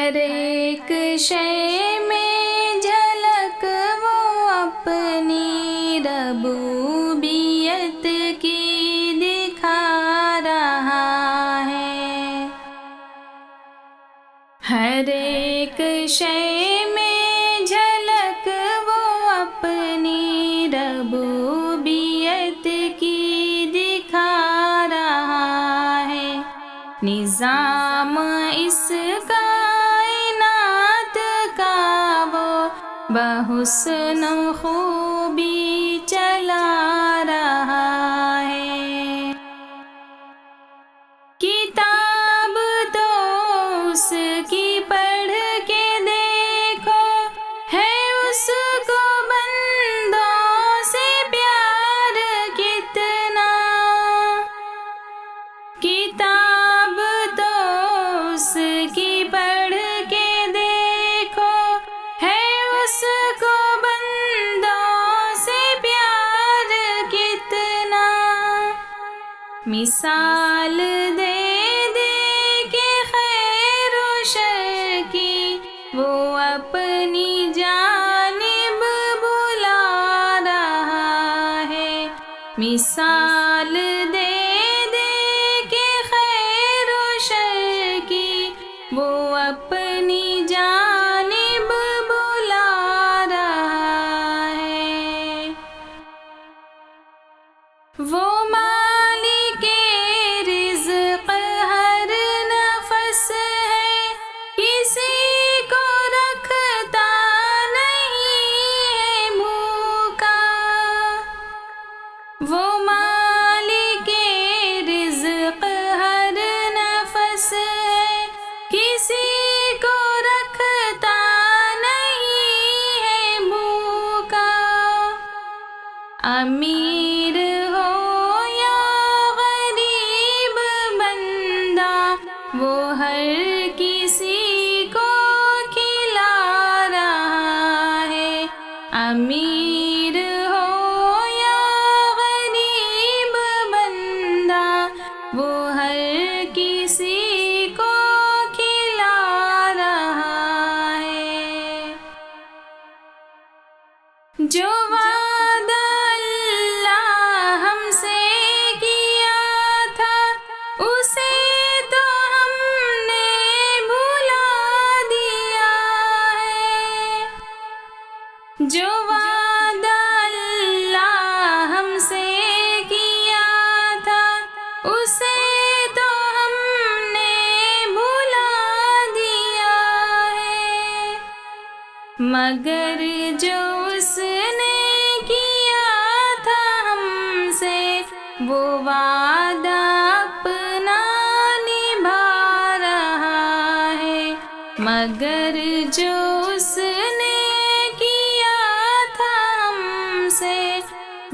ہر ایک شے میں جھلک وہ اپنی ربوبیت کی دکھا رہا ہے۔ ہر ایک شے میں جھلک وہ اپنی ربوبیت کی دکھا رہا ہے۔ نظام اس کائنات کا وہ بحسن خوبی چلا رہا ہے۔ کتاب تو اس کی پڑھ کے دیکھو، ہے اس کو بندوں سے پیار کتنا۔ کتاب تو اس کی پڑھ کے دیکھو، ہے اس کو بندوں سے پیار کتنا۔ مثال دے دے کے خیر و شر کی وہ اپنی جانب بلا رہا ہے۔ مثال دے دے کے خیر و شر کی وہ اپنی جانب بلا رہا ہے۔ وہ مالک رزق ہر نفس ہے، کسی کو رکھتا نہیں ہے بھوکا۔ وہ مالک رزق ہر نفس ہے، کسی کو رکھتا نہیں ہے بھوکا۔ امیر ہو یا غریب بندہ، وہ ہر کسی کو کھلا رہا ہے۔ امیر ہو یا غریب بندہ، وہ ہر کسی کو کھلا رہا ہے۔ جو وعدہ اللہ ہم سے کیا تھا، اسے تو ہم نے بھلا دیا ہے۔ جو وعدہ اللہ ہم سے کیا تھا، اسے تو ہم نے بھلا دیا ہے۔ مگر جو اس نے کیا تھا ہم سے، وہ وعدہ اپنا نبھا رہا ہے۔ مگر جو اس نے کیا تھا ہم سے،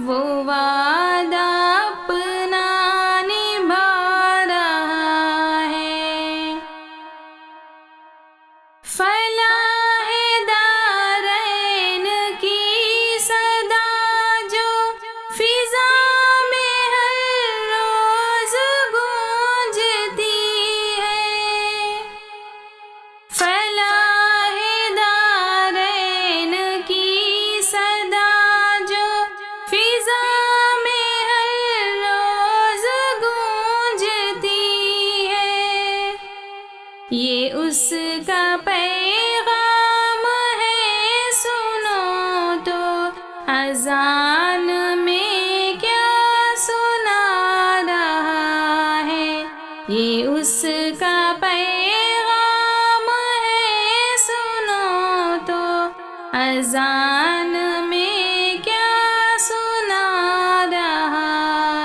وہ وعدہ اپنا نبھا رہا ہے۔ فلاح دارین کی صدا جو فضا میں ہر روز گونجتی ہے۔ فلاح دارین کی صدا جو فضا میں ہر روز گونجتی ہے۔ یہ اس کا پیغام ہے، سنو تو اذان میں کیا سنا رہا ہے۔ یہ اس کا پیغام ہے، سنو تو اذان میں کیا سنا رہا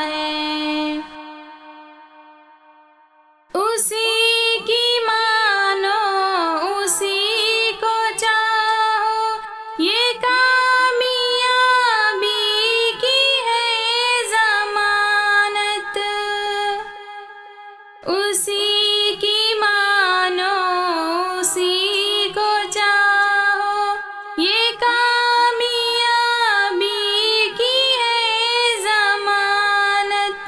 ہے۔ اسی کی مانو، اسی کو چاہو، یہ کامیابی کی ہے ضمانت۔ اسی کی مانو، اسی کو چاہو، یہ کامیابی کی ہے ضمانت۔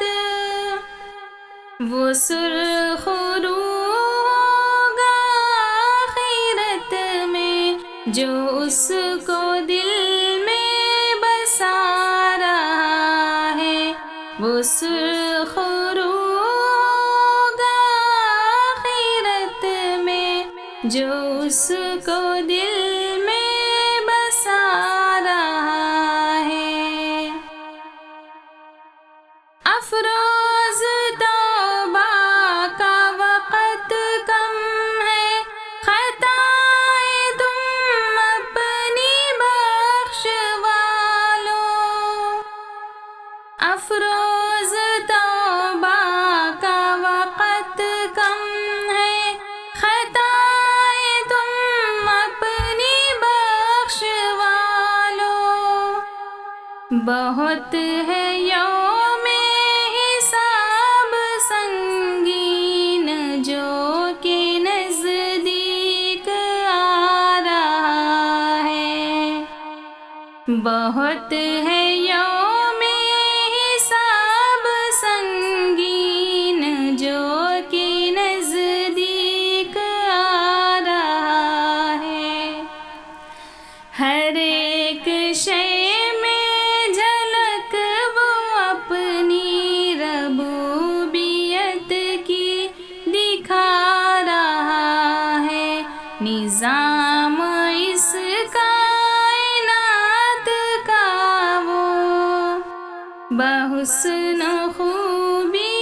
وہ سرخ رو ہوگا اس کو دل میں بسا رہا ہے، وہ سرخ روغ آخرت میں جو اس کو دل میں بسا رہا ہے۔ افروز توبہ کا وقت کم ہے، خطائیں تم اپنی بخشوا لو۔ افروز توبہ کا وقت کم ہے، خطائیں تم اپنی بخشوا لو۔ بہت ہے یوم حساب سنگین جو کہ نزدیک آ رہا ہے، بہت ہے یوم حساب سنگین جو کہ نزدیک آ رہا ہے۔ ہر ایک شے میں جھلک وہ اپنی ربوبیت کی دکھا رہا ہے، نظام اس کائنات کا وہ بحسن خوبی